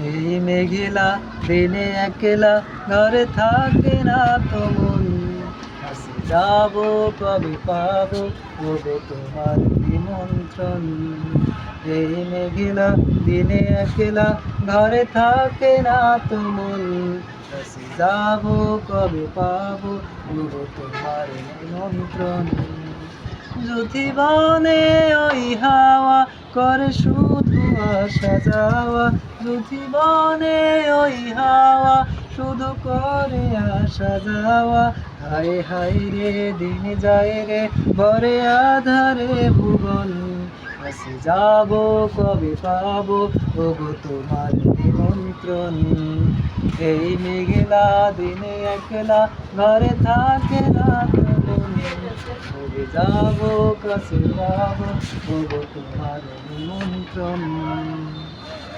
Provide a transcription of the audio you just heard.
এই মেঘলা দিনে একলা ঘরে থাকে না তো মন, কাছে যাব কবে পাবো ওগো তোমার নিমন্ত্রণ। এই মেঘলা দিনে একলা ঘরে থাকে না তো মন, কাছে যাব কবে পাবো ওগো তোমার নিমন্ত্রণ। যদি বনে ওই হাওয়া করে শুধু আসা যাওয়া, যদি বনে ওই হাওয়া শুধু করে আসা যাওয়া, হায় হায় রে দিন যায় রে ভরে আধারে ভুবন, কাছে যাব কবে পাবো ওগো তোমার নিমন্ত্রণ। এই মেঘলা দিনে একলা ঘরে থাকে না তো মন, কবে যাব কাছে যাব ওগো তোমার নিমন্ত্রণ।